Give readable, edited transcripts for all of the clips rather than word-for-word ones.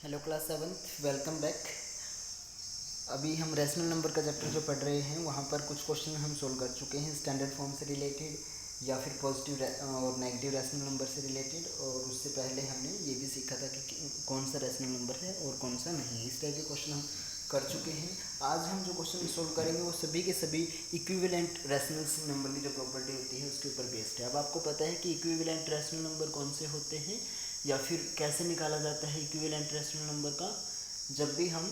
Hello class seventh, welcome back. अभी हम rational number का चैप्टर जो पढ़ रहे हैं वहाँ पर कुछ क्वेश्चन हम सोल्व कर चुके हैं स्टैंडर्ड फॉर्म से रिलेटेड या फिर पॉजिटिव और नेगेटिव रेशनल नंबर से रिलेटेड। और उससे पहले हमने ये भी सीखा था कि कौन सा रेशनल नंबर है और कौन सा नहीं। इस टाइप के क्वेश्चन हम कर चुके हैं। आज हम जो क्वेश्चन सोल्व करेंगे वो सभी के सभी इक्विवेलेंट रेशनल नंबर की जो प्रॉपर्टी होती है उसके ऊपर बेस्ड है। अब आपको पता है कि इक्विवेलेंट रेशनल नंबर कौन से होते हैं या फिर कैसे निकाला जाता है इक्विवेलेंट रेशनल नंबर का। जब भी हम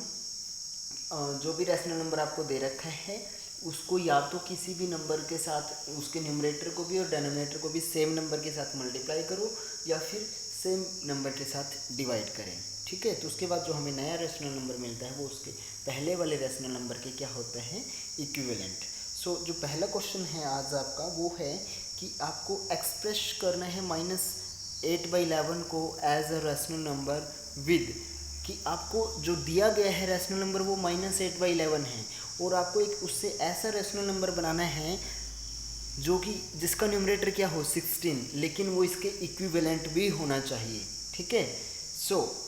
जो भी रेशनल नंबर आपको दे रखा है उसको या तो किसी भी नंबर के साथ उसके न्यूमरेटर को भी और डिनोमिनेटर को भी सेम नंबर के साथ मल्टीप्लाई करो या फिर सेम नंबर के साथ डिवाइड करें। ठीक है, तो उसके बाद जो हमें नया रेशनल नंबर मिलता है वो उसके पहले वाले रेशनल नंबर के क्या होते हैं, इक्विवेलेंट। सो जो पहला क्वेश्चन है आज आपका वो है कि आपको एक्सप्रेस करना है -8/11 को as a rational number with कि आपको जो दिया गया है रेशनल नंबर वो -8/11 है और आपको एक उससे ऐसा रेशनल नंबर बनाना है जो कि जिसका न्यूमरेटर क्या हो 16, लेकिन वो इसके इक्विवेलेंट भी होना चाहिए। ठीक है, सो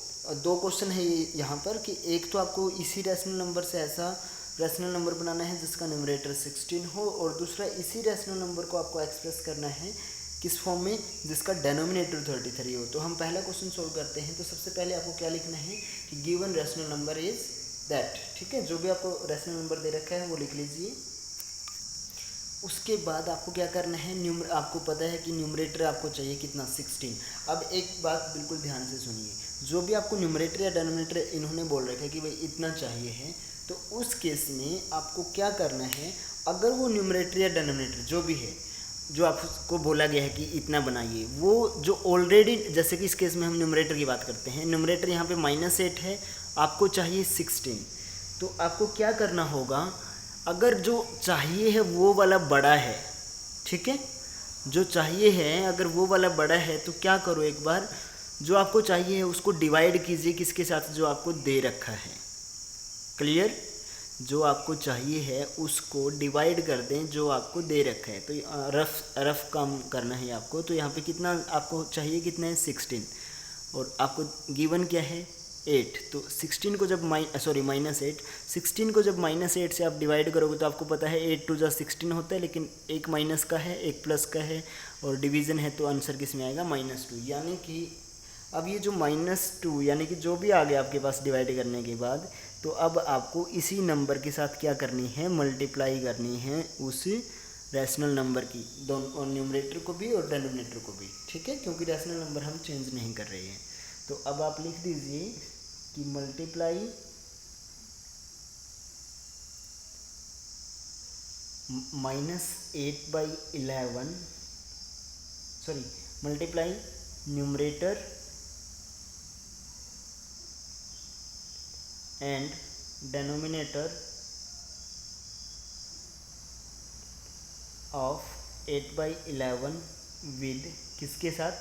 दो क्वेश्चन है यहाँ पर कि एक तो आपको इसी रेशनल नंबर से ऐसा रेशनल नंबर बनाना है जिसका न्यूमरेटर 16 हो और दूसरा इसी रेशनल नंबर को आपको एक्सप्रेस करना है किस फॉर्म में, जिसका डेनोमिनेटर 33 हो। तो हम पहला क्वेश्चन सोल्व करते हैं। तो सबसे पहले आपको क्या लिखना है कि given rational number is that. ठीक है, जो भी आपको रेशनल नंबर दे रखा है वो लिख लीजिए। उसके बाद आपको क्या करना है, आपको पता है कि न्यूमरेटर आपको चाहिए कितना 16। अब एक बात बिल्कुल ध्यान से सुनिए, जो भी आपको न्यूमरेटर या डेनोमिनेटर इन्होंने बोल रखा है कि भाई इतना चाहिए है, तो उस केस में आपको क्या करना है, अगर वो न्यूमरेटर या डेनोमिनेटर जो भी है जो आपको बोला गया है कि इतना बनाइए, वो जो ऑलरेडी, जैसे कि इस केस में हम न्यूमरेटर की बात करते हैं, न्यूमरेटर यहाँ पे -8 है, आपको चाहिए 16। तो आपको क्या करना होगा, अगर जो चाहिए है वो वाला बड़ा है, ठीक है, जो चाहिए है अगर वो वाला बड़ा है तो क्या करो, एक बार जो आपको चाहिए है उसको डिवाइड कीजिए किसके साथ, जो आपको दे रखा है। क्लियर, जो आपको चाहिए है उसको डिवाइड कर दें जो आपको दे रखा है। तो रफ काम करना है आपको। तो यहाँ पे कितना आपको चाहिए, कितना है 16 और आपको गिवन क्या है 8। तो 16 को जब -8, 16 को जब -8 से आप डिवाइड करोगे तो आपको पता है 8 2 16 होता है, लेकिन एक माइनस का है एक प्लस का है और डिवीज़न है तो आंसर किस में आएगा -2। यानी कि अब ये जो -2 यानी कि जो भी आ गया आपके पास डिवाइड करने के बाद, तो अब आपको इसी नंबर के साथ क्या करनी है, मल्टीप्लाई करनी है उस रैशनल नंबर की, दोनों न्यूमरेटर को भी और डिनोमिनेटर को भी। ठीक है, क्योंकि रैशनल नंबर हम चेंज नहीं कर रहे हैं। तो अब आप लिख दीजिए कि multiply -8/11 multiply numerator and denominator of 8/11 with किसके साथ,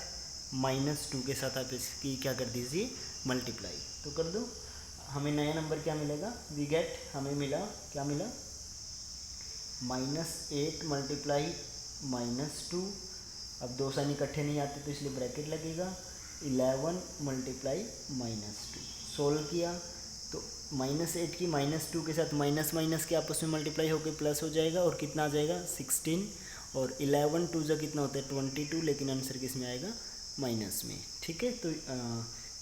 -2 के साथ आप इसकी क्या कर दीजिए, मल्टीप्लाई। तो कर दो, हमें नया नंबर क्या मिलेगा, वी गेट, हमें मिला क्या मिला, -8 मल्टीप्लाई -2। अब दो साइन इकट्ठे नहीं आते तो इसलिए ब्रैकेट लगेगा, 11 मल्टीप्लाई -2। सोल्व किया तो -8 की -2 के साथ माइनस माइनस के आपस में मल्टीप्लाई होकर प्लस हो जाएगा और कितना आ जाएगा 16 और 11 2 जा कितना होता है 22, लेकिन आंसर किस में आएगा, माइनस में। ठीक है, तो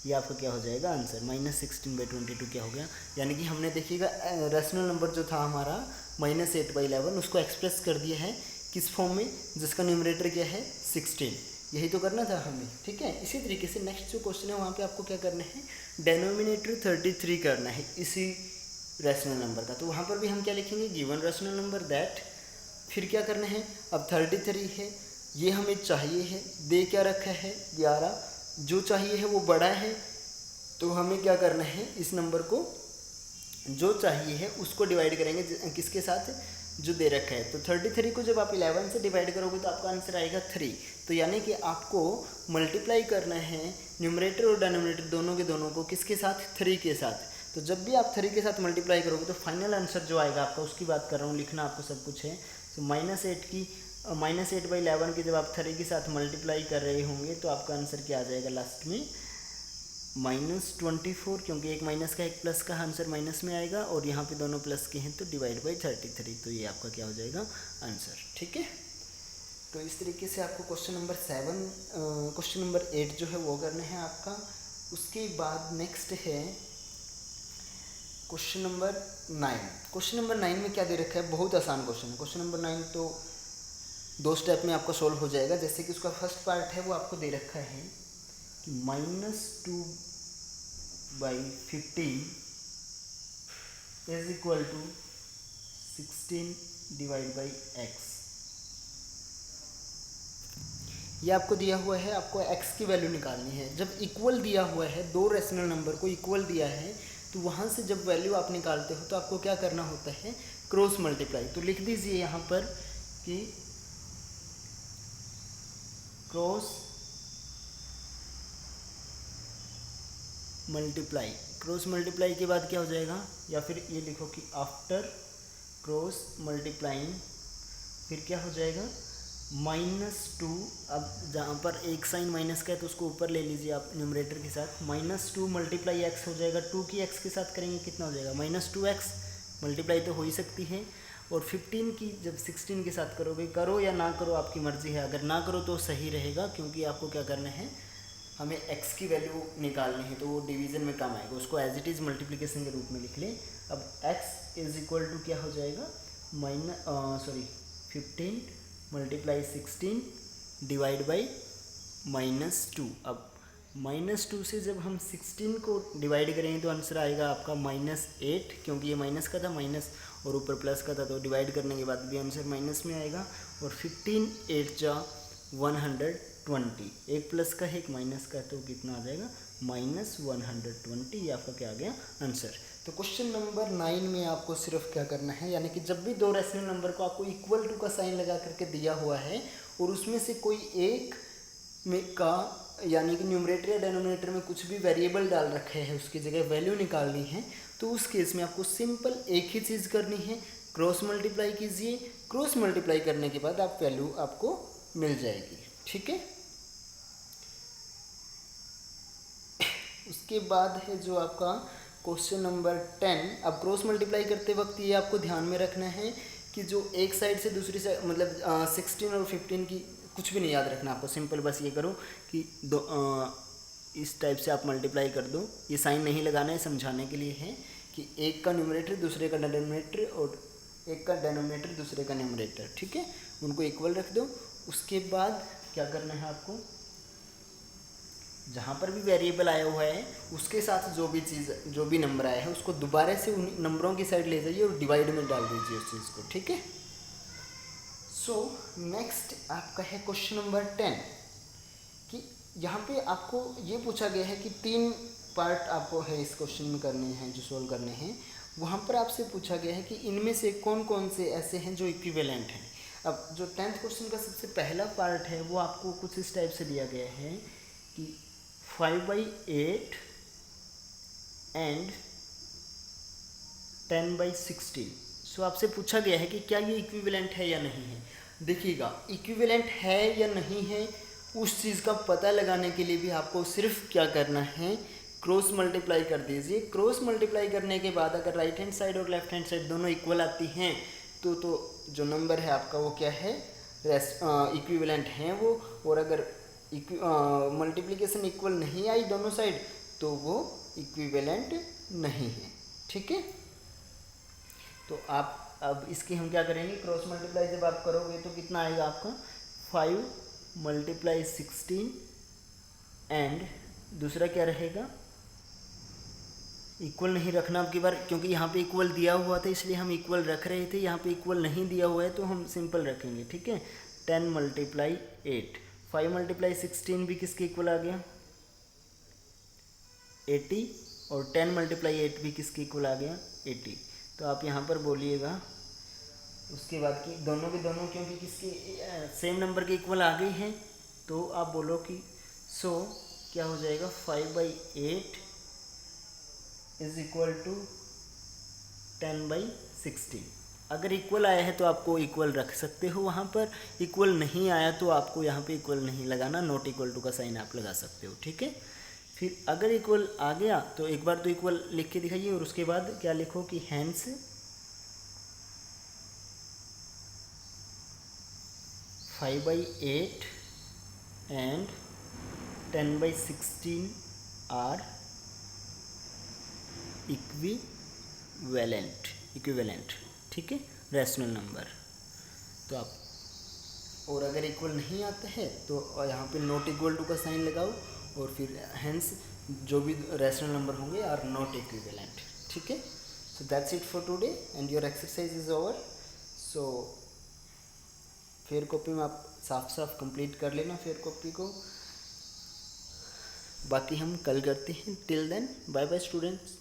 ये आपका क्या हो जाएगा आंसर, -16/22 क्या हो गया। यानी कि हमने देखिएगा रेशनल नंबर जो था हमारा -8/11 उसको एक्सप्रेस कर दिया है किस फॉर्म में, जिसका न्यूमरेटर क्या है 16। यही तो करना था हमें। ठीक है, इसी तरीके से नेक्स्ट जो क्वेश्चन है वहाँ पे आपको क्या करना है, डेनोमिनेटर 33 करना है इसी रैशनल नंबर का। तो वहाँ पर भी हम क्या लिखेंगे, गिवन रैशनल नंबर दैट, फिर क्या करना है, अब 33 है, ये हमें चाहिए है, दे क्या रखा है 11, जो चाहिए है वो बड़ा है, तो हमें क्या करना है, इस नंबर को जो चाहिए है उसको डिवाइड करेंगे किसके साथ, जो दे रखा है। तो 33 को जब आप 11 से डिवाइड करोगे तो आपका आंसर आएगा 3। तो यानी कि आपको मल्टीप्लाई करना है न्यूमरेटर और डिनोमिनेटर दोनों के दोनों को किसके साथ, 3 के साथ। तो जब भी आप 3 के साथ मल्टीप्लाई करोगे तो फाइनल आंसर जो आएगा आपका, उसकी बात कर रहा हूँ, लिखना आपको सब कुछ है। तो -8/11 की जब आप 3 के साथ मल्टीप्लाई कर रहे होंगे तो आपका आंसर क्या आ जाएगा लास्ट में, -24, क्योंकि एक माइनस का एक प्लस का आंसर माइनस में आएगा, और यहाँ पे दोनों प्लस के हैं तो डिवाइड बाई 33, तो ये आपका क्या हो जाएगा आंसर। ठीक है, तो इस तरीके से आपको क्वेश्चन नंबर 8 जो है वो करना है आपका। उसके बाद नेक्स्ट है क्वेश्चन नंबर 9। क्वेश्चन नंबर 9 में क्या दे रखा है, बहुत आसान क्वेश्चन है। क्वेश्चन नंबर 9 तो 2 स्टेप में आपका सोल्व हो जाएगा। जैसे कि उसका फर्स्ट पार्ट है वो आपको दे रखा है कि -2/15 is equal to 16 divide by x। ये आपको दिया हुआ है, आपको x की वैल्यू निकालनी है। जब इक्वल दिया हुआ है, दो रेशनल नंबर को इक्वल दिया है, तो वहाँ से जब वैल्यू आप निकालते हो तो आपको क्या करना होता है, क्रॉस मल्टीप्लाई। तो लिख दीजिए यहाँ पर कि क्रॉस मल्टीप्लाई। क्रॉस मल्टीप्लाई के बाद क्या हो जाएगा, या फिर ये लिखो कि आफ्टर क्रॉस मल्टीप्लाइंग फिर क्या हो जाएगा, -2। अब जहाँ पर एक साइन माइनस का है तो उसको ऊपर ले लीजिए आप न्यूमरेटर के साथ। -2 मल्टीप्लाई एक्स हो जाएगा, 2 की x के साथ करेंगे कितना हो जाएगा, -2x। मल्टीप्लाई तो हो ही सकती है। और 15 की जब 16 के साथ करोगे, करो या ना करो आपकी मर्ज़ी है। अगर ना करो तो सही रहेगा, क्योंकि आपको क्या करना है, हमें x की वैल्यू निकालनी है, तो वो डिवीज़न में काम आएगा। उसको एज इट इज़ मल्टीप्लिकेशन के रूप में लिख लें। अब x इज इक्वल टू क्या हो जाएगा, 15 मल्टीप्लाई 16 डिवाइड बाई -2। अब -2 से जब हम 16 को डिवाइड करेंगे तो आंसर आएगा आपका -8, क्योंकि ये माइनस का था, माइनस और ऊपर प्लस का था, तो डिवाइड करने के बाद भी आंसर माइनस में आएगा। और 15 8 जा 120, एक प्लस का है एक माइनस का है, तो कितना आ जाएगा, -120। ये आपका क्या आ गया आंसर। तो क्वेश्चन नंबर 9 में आपको सिर्फ क्या करना है, यानी कि जब भी दो रेशनल नंबर को आपको इक्वल टू का साइन लगा करके दिया हुआ है और उसमें से कोई एक में का, यानी कि न्यूमरेटर या डेनोमिनेटर में कुछ भी वेरिएबल डाल रखे हैं, उसकी जगह वैल्यू निकालनी है, तो उस केस में आपको सिंपल एक ही चीज़ करनी है, क्रॉस मल्टीप्लाई कीजिए। क्रॉस मल्टीप्लाई करने के बाद आप वैल्यू आपको मिल जाएगी। ठीक है, उसके बाद है जो आपका क्वेश्चन नंबर 10। अब क्रॉस मल्टीप्लाई करते वक्त ये आपको ध्यान में रखना है कि जो एक साइड से दूसरी साइड, मतलब 16 और 15 की कुछ भी नहीं याद रखना आपको। सिंपल बस ये करो कि इस टाइप से आप मल्टीप्लाई कर दो। ये साइन नहीं लगाना है, समझाने के लिए है कि एक का न्यूमरेटर दूसरे का डिनोमिनेटर और एक का डिनोमिनेटर दूसरे का न्यूमरेटर, ठीक है, उनको इक्वल रख दो। उसके बाद क्या करना है आपको, जहाँ पर भी वेरिएबल आया हुआ है उसके साथ जो भी नंबर आया है उसको दोबारा से उन नंबरों की साइड ले जाइए और डिवाइड में डाल दीजिए उस चीज़ को। ठीक है, सो नेक्स्ट आपका है क्वेश्चन नंबर 10 कि यहाँ पे आपको ये पूछा गया है कि 3 पार्ट आपको है इस क्वेश्चन में करने हैं, जो सोल्व करने हैं। वहाँ पर आपसे पूछा गया है कि इनमें से कौन कौन से ऐसे हैं जो इक्विवेलेंट हैं। अब जो 10th क्वेश्चन का सबसे पहला पार्ट है वो आपको कुछ इस टाइप से दिया गया है कि 5/8 एंड 10/16। सो आपसे पूछा गया है कि क्या ये इक्विवेलेंट है या नहीं है। देखिएगा, इक्विवेलेंट है या नहीं है उस चीज़ का पता लगाने के लिए भी आपको सिर्फ क्या करना है, क्रॉस मल्टीप्लाई कर दीजिए। क्रॉस मल्टीप्लाई करने के बाद अगर राइट हैंड साइड और लेफ्ट हैंड साइड दोनों इक्वल आती हैं तो जो नंबर है आपका वो क्या है, इक्विवेलेंट हैं वो। और अगर मल्टीप्लिकेशन इक्वल नहीं आई दोनों साइड तो वो इक्विवेलेंट नहीं है। ठीक है, तो आप अब इसकी हम क्या करेंगे, क्रॉस मल्टीप्लाई जब आप करोगे तो कितना आएगा आपका, 5 × 16 एंड दूसरा क्या रहेगा, इक्वल नहीं रखना अब की बार, क्योंकि यहाँ पे इक्वल दिया हुआ था इसलिए हम इक्वल रख रहे थे। यहाँ पे इक्वल नहीं दिया हुआ है तो हम सिंपल रखेंगे। ठीक है, 10 × 8, 5 × 16 भी किसके इक्वल आ गया, 80, और 10 × 8 भी किसके इक्वल आ गया, 80। तो आप यहाँ पर बोलिएगा उसके बाद कि दोनों के दोनों क्योंकि किसके सेम नंबर के इक्वल आ गई हैं, तो आप बोलो कि सो क्या हो जाएगा, 5/8 इज इक्वल टू 10/16। अगर इक्वल आया है तो आपको इक्वल रख सकते हो वहाँ पर, इक्वल नहीं आया तो आपको यहाँ पे इक्वल नहीं लगाना, नॉट इक्वल टू का साइन आप लगा सकते हो। ठीक है, फिर अगर इक्वल आ गया तो एक बार तो इक्वल लिख के दिखाइए और उसके बाद क्या लिखो कि हैंस 5/8 एंड 10/16 आर इक्विवेलेंट, ठीक है, रैशनल नंबर। तो आप, और अगर इक्वल नहीं आता है तो यहाँ पे नॉट इक्वल टू का साइन लगाओ और फिर हैंस जो भी रैशनल नंबर होंगे आर नॉट इक्विवेलेंट, ठीक है। So that's it for today and your exercise is over. So fair copy में आप साफ साफ कंप्लीट कर लेना फेयर कॉपी को, बाकी हम कल करते हैं। Till then bye bye students.